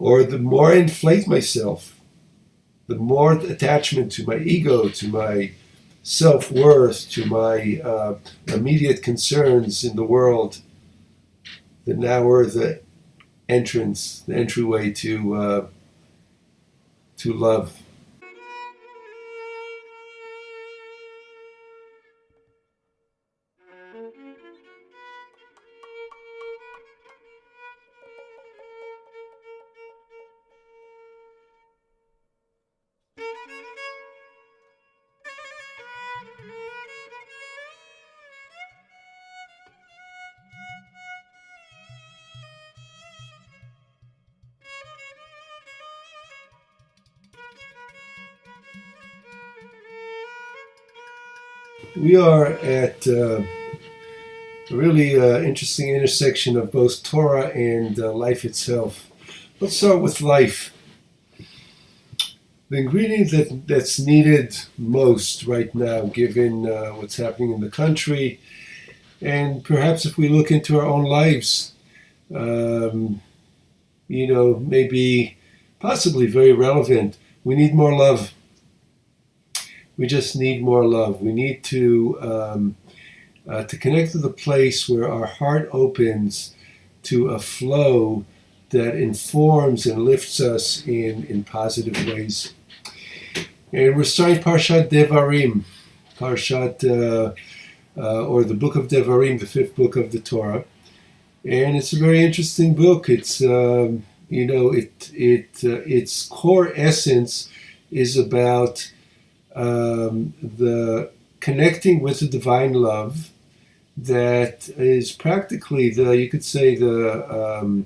or the more I inflate myself, the more attachment to my ego, to my self-worth, to my immediate concerns in the world, the now are the entryway to love. We are at a really interesting intersection of both Torah and life itself. Let's start with life. The ingredient that's needed most right now, given what's happening in the country, and perhaps if we look into our own lives, maybe possibly very relevant. We need more love. We just need more love. We need to connect to the place where our heart opens to a flow that informs and lifts us in positive ways. And we're starting Parshat Devarim, or the book of Devarim, the fifth book of the Torah. And it's a very interesting book. It's its core essence is about the connecting with the divine love that is practically you could say the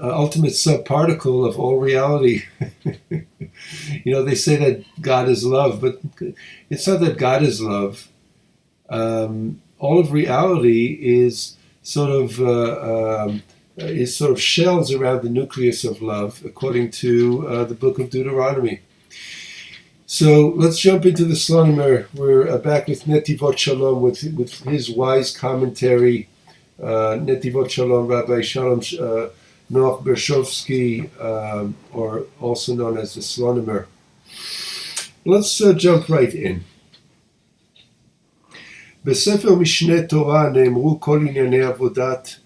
ultimate subparticle of all reality. They say that God is love, but it's not that God is love. All of reality is sort of shells around the nucleus of love, according to the book of Deuteronomy. So let's jump into the Slonimer. We're back with Netivot Shalom, with his wise commentary. Netivot Shalom, Rabbi Shalom Noach Bershovsky, or also known as the Slonimer. Let's jump right in. בספר משנה תורה נאמרו כל ענייני עבודת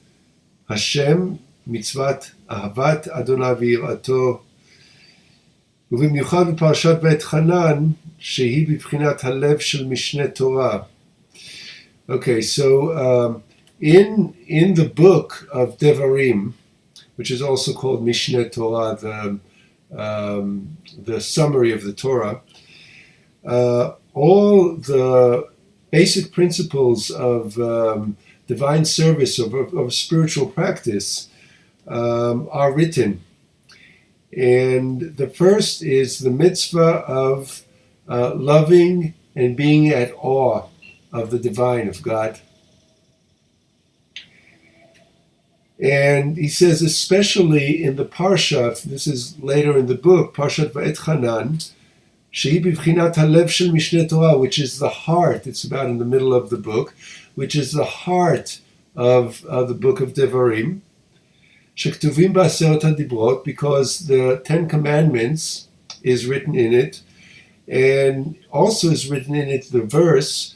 השם, מצוות אהבת אדוני ויראתו, ובמיוחד בפרשת בית חנן, שהיא בבחינת הלב של משנה תורה. Okay, so in the book of Devarim, which is also called Mishneh Torah, the summary of the Torah, all the basic principles of divine service, of spiritual practice, are written. And the first is the mitzvah of loving and being at awe of the divine, of God. And he says, especially in the Parsha, this is later in the book, Parshat Va'et Hanan, Shehi b'vchinat halev shel Mishneh Torah, which is the heart, it's about in the middle of the book, which is the heart of the book of Devarim, shektuvim ba'aseret hadibrot, because the Ten Commandments is written in it, and also is written in it the verse,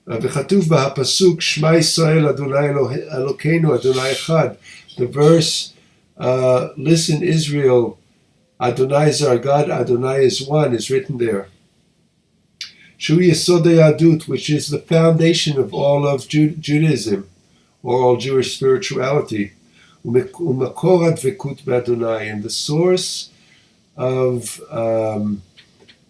v'chatuv b'hapasuk Shema Yisrael Adonai Elokeinu Adonai Echad. The verse, listen Israel, Adonai is our God, Adonai is one, is written there. Shu Yesod HaYahadut, which is the foundation of all of Judaism, or all Jewish spirituality. U'makor advekut b'Adonai, and the source of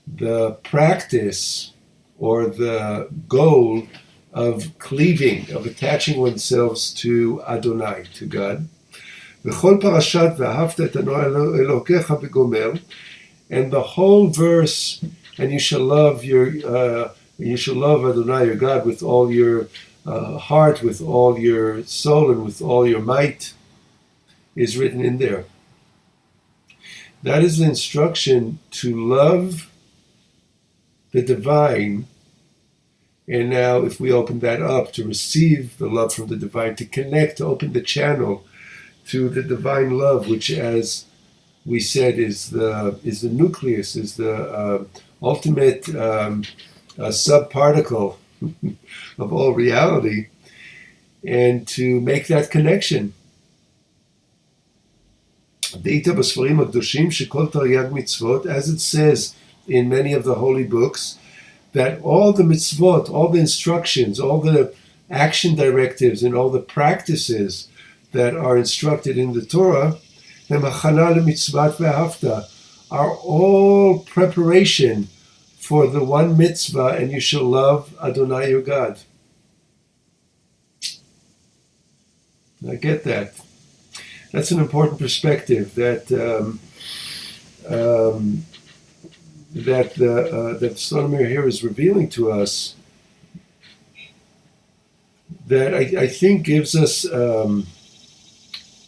the practice or the goal of cleaving, of attaching oneself to Adonai, to God. V'chol parashat v'ahavta et Adonai Elokecha b'gomer, and the whole verse, and you shall love Adonai your God with all your heart, with all your soul, and with all your might, is written in there. That is the instruction to love the divine. And now if we open that up, to receive the love from the divine, to connect, to open the channel to the divine love, which, as we said, is the nucleus, is the ultimate subparticle of all reality, and to make that connection. As it says in many of the holy books, that all the mitzvot, all the instructions, all the action directives, and all the practices that are instructed in the Torah are all preparation for the one mitzvah, and you shall love Adonai your God. I get that. That's an important perspective that that the Stonemir here is revealing to us, that I think gives us,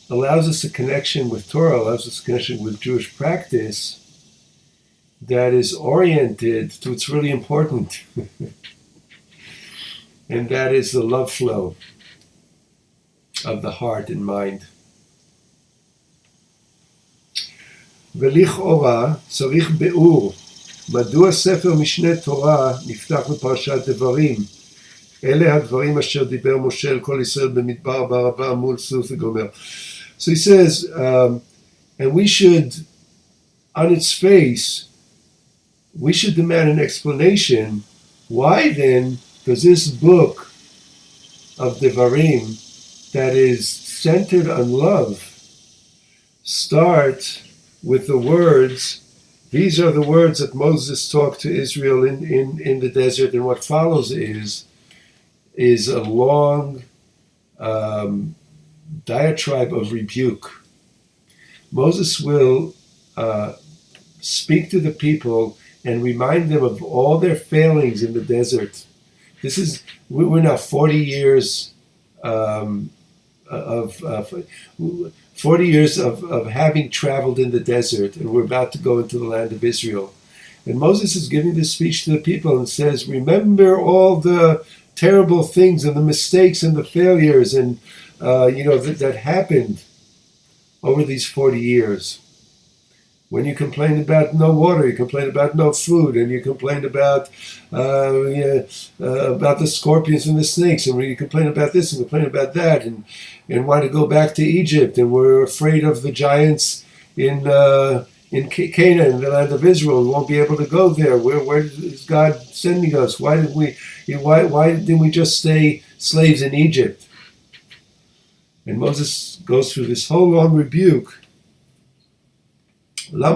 allows us a connection with Torah, allows us a connection with Jewish practice that is oriented to what's really important, and that is the love flow of the heart and mind. ולכאורה צריך ביאור מדוע ספר משנה תורה נפתח בפרשת דברים. אלה הדברים אשר דיבר משה אל כל ישראל במדבר בערבה מול סוס וגומר. So he says, and we should, on its face, we should demand an explanation. Why then does this book of Devarim, that is centered on love, start with the words, these are the words that Moses talked to Israel in the desert, and what follows is a long diatribe of rebuke. Moses will speak to the people and remind them of all their failings in the desert. We're now 40 years of 40 years of having traveled in the desert, and we're about to go into the land of Israel. And Moses is giving this speech to the people and says, remember all the terrible things and the mistakes and the failures and that happened over these 40 years. When you complained about no water, you complained about no food, and you complained about the scorpions and the snakes, and when you complained about this and complained about that, and wanted to go back to Egypt, and we're afraid of the giants in Canaan, in the land of Israel. We won't be able to go there. Where is God sending us? Why didn't we just stay slaves in Egypt? And Moses goes through this whole long rebuke. And the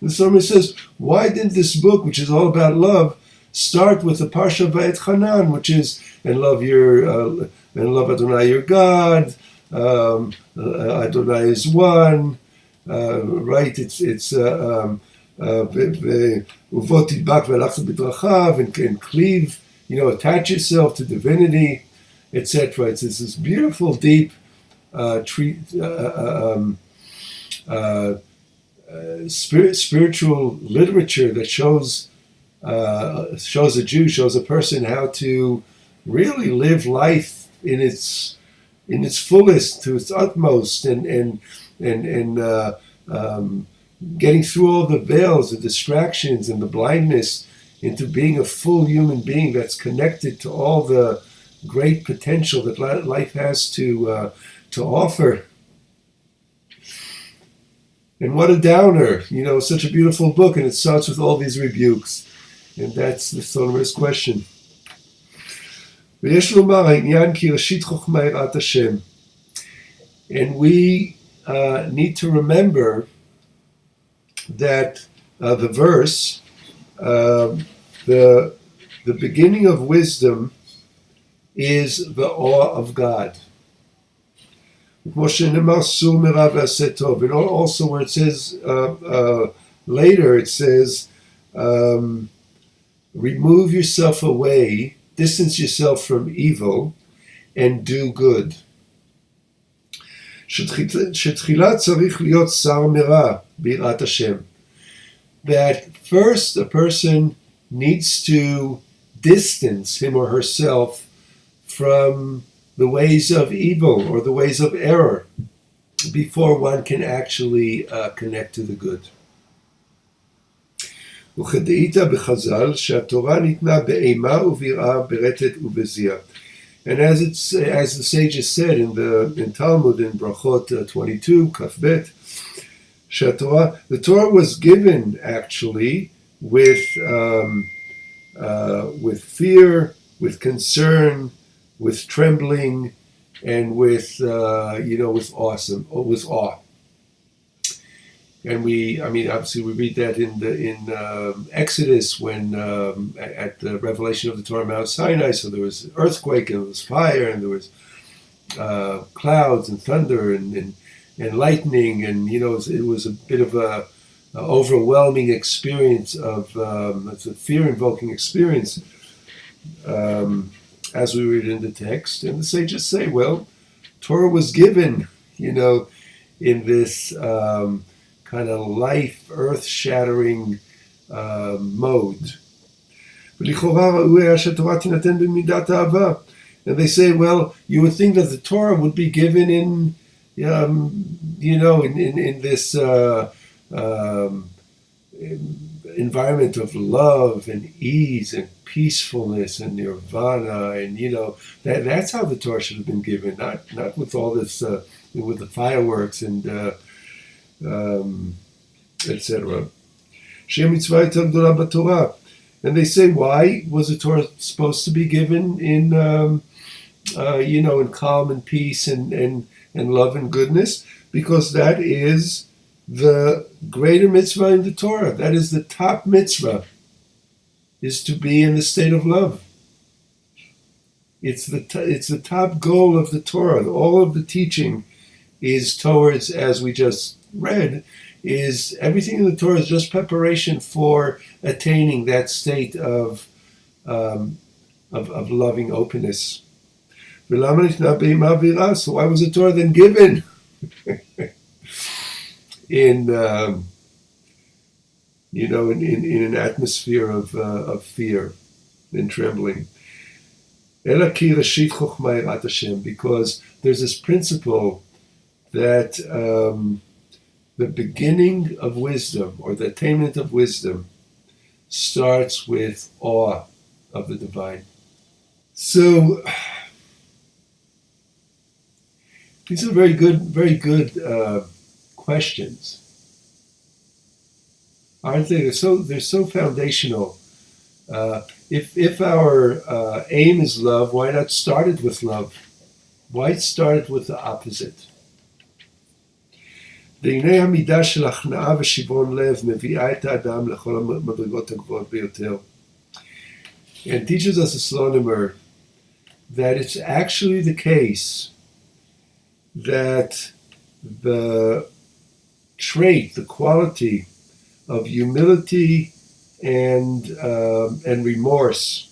psalmist says, why didn't this book, which is all about love, start with the Parsha Va'etchanan, which is, and love Adonai your God, Adonai is one, right? It's and cleave, attach yourself to divinity, etc. It's this beautiful, deep spiritual literature that shows a Jew, shows a person how to really live life in its fullest, to its utmost, and getting through all the veils, the distractions, and the blindness into being a full human being that's connected to all the great potential that life has to offer. And what a downer, such a beautiful book, and it starts with all these rebukes. And that's the Stonemir's question. And we need to remember that the verse, the beginning of wisdom is the awe of God. And also where it says later, it says, remove yourself away, distance yourself from evil, and do good. That first a person needs to distance him or herself from the ways of evil or the ways of error before one can actually connect to the good. וכדאית בחז"ל שהתורה ניתנה באימה וביראה ברטט ובזיע. And as the sages said in Talmud in Brachot 22 Kaf the Torah was given actually with fear, with concern, with trembling, and with with awe. And obviously we read that in Exodus when at the revelation of the Torah Mount Sinai. So there was earthquake and there was fire and there was clouds and thunder and lightning, and it was a bit of a overwhelming experience of it's a fear-invoking experience as we read in the text. And the sages say, well, Torah was given, in this kind of life, earth-shattering mode. And they say, well, you would think that the Torah would be given in this environment of love and ease and peacefulness and nirvana, and that's how the Torah should have been given, not with all this with the fireworks and etc. And they say, why was the Torah supposed to be given in in calm and peace and love and goodness? Because that is the greater mitzvah in the Torah. That is the top mitzvah, is to be in the state of love. It's the top goal of the Torah. All of the teaching is towards, as we just read, is everything in the Torah is just preparation for attaining that state of loving openness. So why was the Torah then given in an atmosphere of fear and trembling? Because there's this principle that the beginning of wisdom, or the attainment of wisdom, starts with awe of the divine. So these are very good questions, aren't they? They're so foundational. If our aim is love, why not start it with love? Why start it with the opposite? והנה המידה של הכנעה ושברון לב מביאה את האדם לכל המדרגות הגבוהות ביותר. And teaches us astronomer that it's actually the case that the trait, the quality of humility and remorse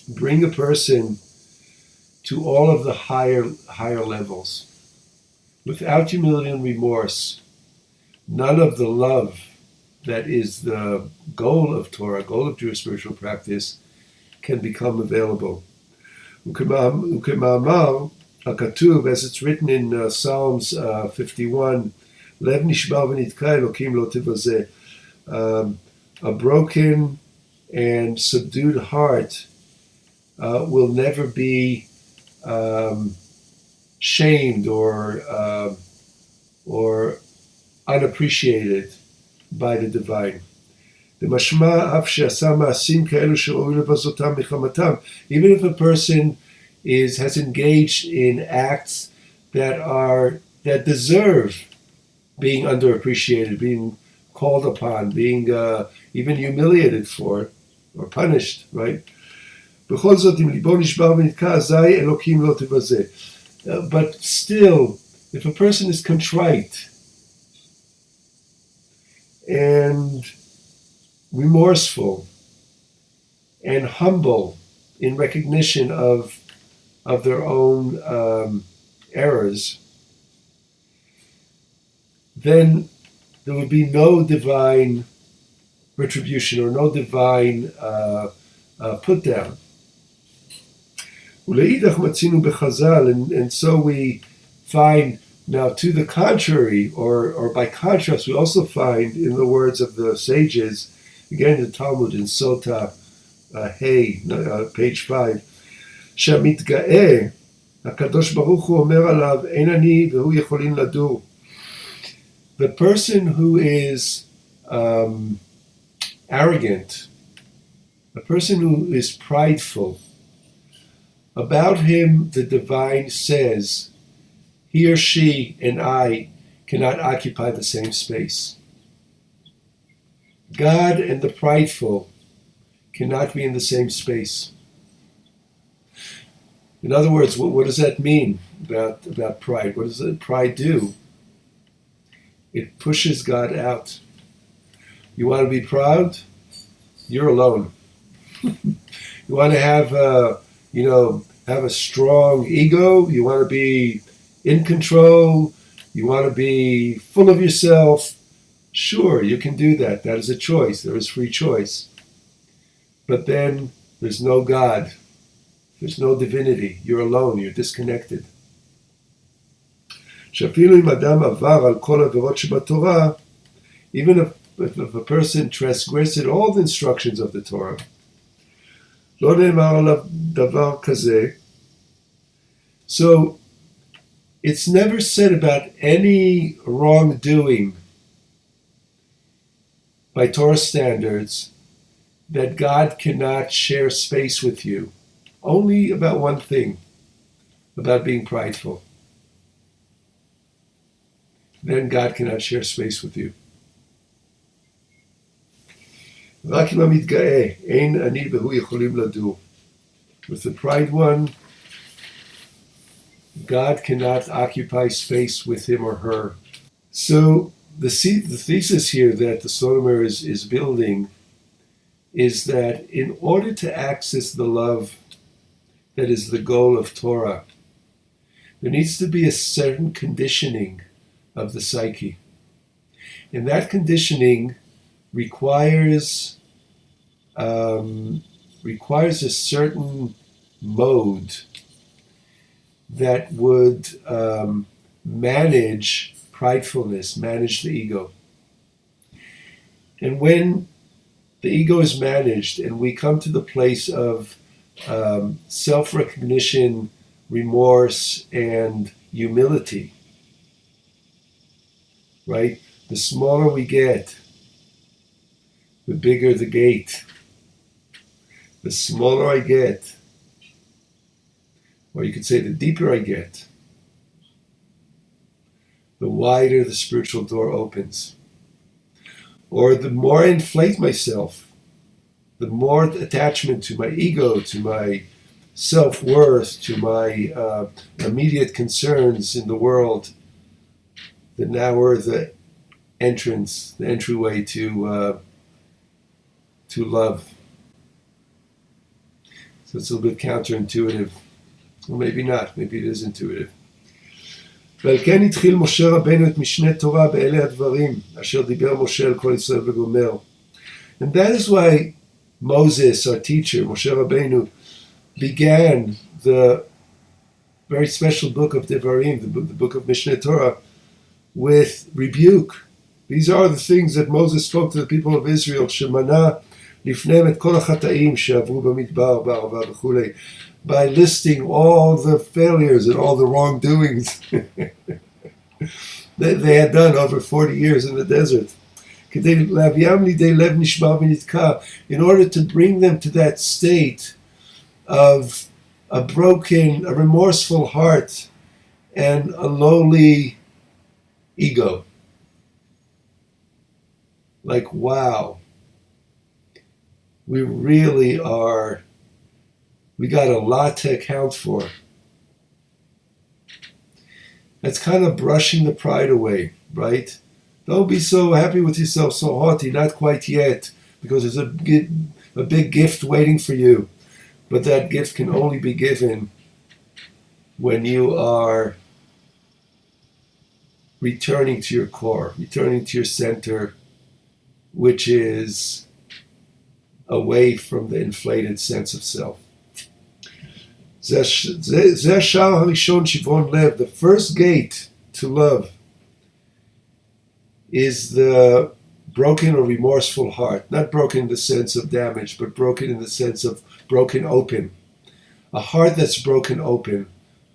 bring a person to all of the higher levels. Without humility and remorse, none of the love that is the goal of Torah, goal of Jewish spiritual practice, can become available. Ukema'amar hakatuv, as it's written in Psalms 51, Lev nishbar v'nitka Elokim lo tivazeh. A broken and subdued heart will never be shamed or unappreciated by the divine. Even if a person has engaged in acts that deserve being underappreciated, being called upon, being even humiliated for or punished, right? But still, if a person is contrite and remorseful and humble in recognition of their own errors, then there would be no divine retribution or no divine put down. ולאידך מצינו בחז"ל, and so we find, now to the contrary, or by contrast, we also find in the words of the sages, again in the Talmud in Sota page 5, שהמתגאה, הקדוש ברוך הוא אומר עליו, אין אני והוא יכולים לדור. The person who is arrogant, a person who is prideful, about him the divine says, he or she and I cannot occupy the same space. God and the prideful cannot be in the same space. In other words, what does that mean about pride? What does pride do? It pushes God out. You want to be proud? You're alone. You want to have a strong ego? You want to be in control? You want to be full of yourself? Sure, you can do that. That is a choice. There is free choice. But then there's no God. There's no divinity. You're alone. You're disconnected. שאפילו אם אדם עבר על כל עבירות שבתורה, even if a person transgressed all the instructions of the Torah, לא נאמר עליו דבר כזה. So it's never said about any wrongdoing by Torah standards that God cannot share space with you. Only about one thing, about being prideful. Then God cannot share space with you. רק אם המתגאה, אין אני והוא יכולים לדור. With the pride one, God cannot occupy space with him or her. So the thesis here that the Sotomer is building is that in order to access the love that is the goal of Torah, there needs to be a certain conditioning of the psyche. And that conditioning requires a certain mode that would manage pridefulness, manage the ego. And when the ego is managed and we come to the place of self-recognition, remorse, and humility, right? The smaller we get, the bigger the gate. The smaller I get, or you could say the deeper I get, the wider the spiritual door opens. Or the more I inflate myself, the more attachment to my ego, to my self-worth, to my immediate concerns in the world, the narrower the entryway to love. So it's a little bit counterintuitive. Or maybe not, maybe it is intuitive. ועל כן התחיל משה רבנו את משנה תורה באלה הדברים, אשר דיבר משה על כל ישראל וגומר. And that is why Moses, our teacher, Moshe Rabbeinu, began the very special book of Devarim, the book of Mishneh Torah, with rebuke. These are the things that Moses spoke to the people of Israel, שמנה לפניהם את כל החטאים שעברו במדבר, בערבה וכו', by listing all the failures and all the wrongdoings that they had done over 40 years in the desert. In order to bring them to that state of a remorseful heart and a lowly ego. Like, wow, we really are, we got a lot to account for. That's kind of brushing the pride away, right? Don't be so happy with yourself, so haughty, not quite yet, because there's a big gift waiting for you. But that gift can only be given when you are returning to your core, returning to your center, which is away from the inflated sense of self. זה השער הראשון שברון לב. The first gate to love is the broken or remorseful heart. Not broken in the sense of damage, but broken in the sense of broken open. A heart that's broken open.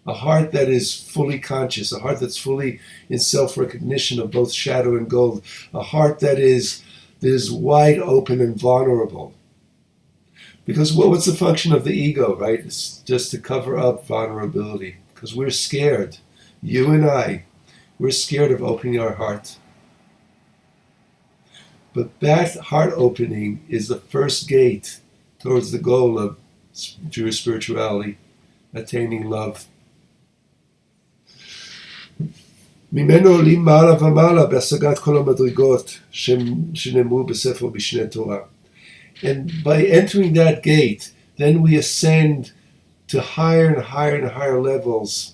A heart that is fully conscious. A heart that's fully in self-recognition of both shadow and gold. A heart that is wide open and vulnerable. Because what's the function of the ego, right? It's just to cover up vulnerability. Because we're scared. You and I, we're scared of opening our heart. But that heart opening is the first gate towards the goal of Jewish spirituality, attaining love. ממנו עולים מעלה ומעלה בהשגת כל המדרגות שנאמרו בספר משנה תורה. And by entering that gate, then we ascend to higher and higher and higher levels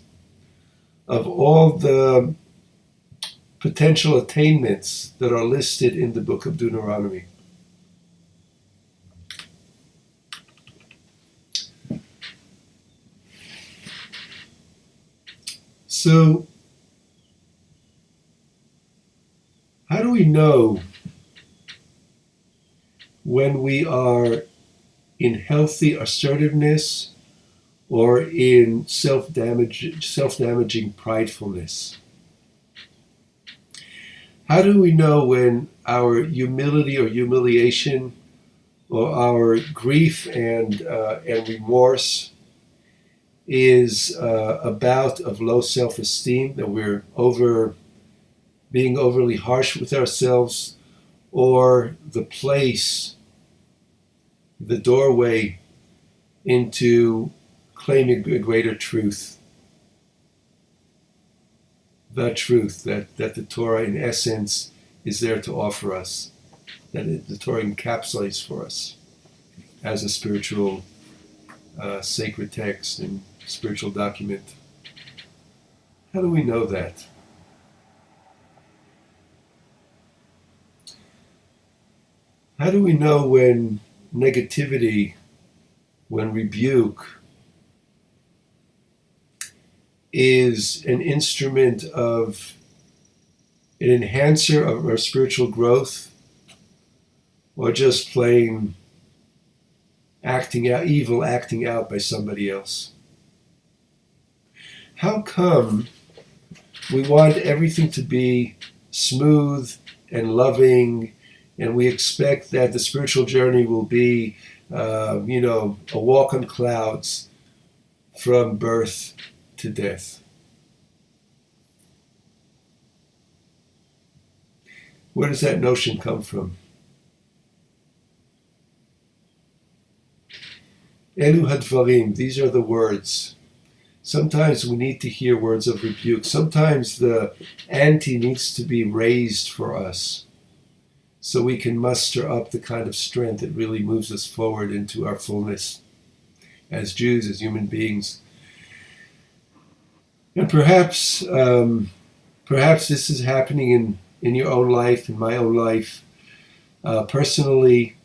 of all the potential attainments that are listed in the book of Deuteronomy. So, how do we know when we are in healthy assertiveness or in self-damaging pridefulness? How do we know when our humility or humiliation or our grief and remorse is a bout of low self-esteem, that we're being overly harsh with ourselves, or the place, the doorway into claiming a greater truth? The truth that the Torah, in essence, is there to offer us, that the Torah encapsulates for us as a spiritual sacred text and spiritual document. How do we know that? How do we know when negativity, when rebuke, is an instrument of an enhancer of our spiritual growth, or just plain acting out by somebody else? How come we want everything to be smooth and loving, and we expect that the spiritual journey will be, a walk on clouds from birth to death? Where does that notion come from? Elu hadvarim, these are the words. Sometimes we need to hear words of rebuke. Sometimes the ante needs to be raised for us so we can muster up the kind of strength that really moves us forward into our fullness as Jews, as human beings. And perhaps this is happening in your own life, in my own life, personally.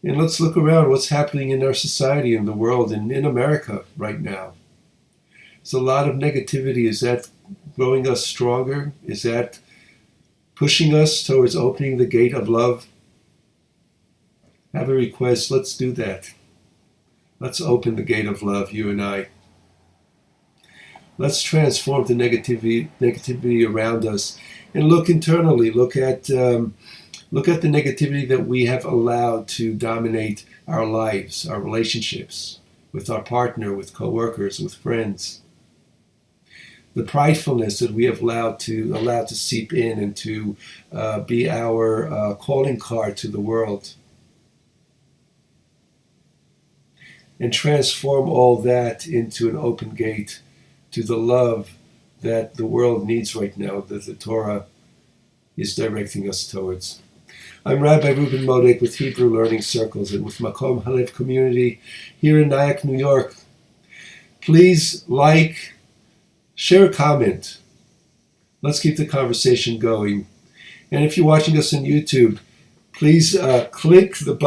And let's look around what's happening in our society, in the world, and in America right now. There's a lot of negativity. Is that growing us stronger? Is that pushing us towards opening the gate of love? I have a request. Let's do that. Let's open the gate of love, you and I. Let's transform the negativity around us, and look internally. Look at the negativity that we have allowed to dominate our lives, our relationships with our partner, with coworkers, with friends. The pridefulness that we have allowed to seep in and to be our calling card to the world. And transform all that into an open gate to the love that the world needs right now, that the Torah is directing us towards. I'm Rabbi Ruben Modek with Hebrew Learning Circles and with Makom Halev Community here in Nyack, New York. Please like, share a comment. Let's keep the conversation going. And if you're watching us on YouTube, please click the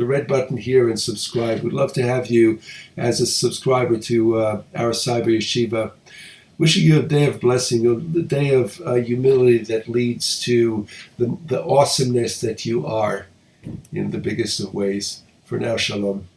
the red button here and subscribe. We'd love to have you as a subscriber to our Cyber Yeshiva. Wishing you a day of blessing, a day of humility that leads to the awesomeness that you are in the biggest of ways. For now, shalom.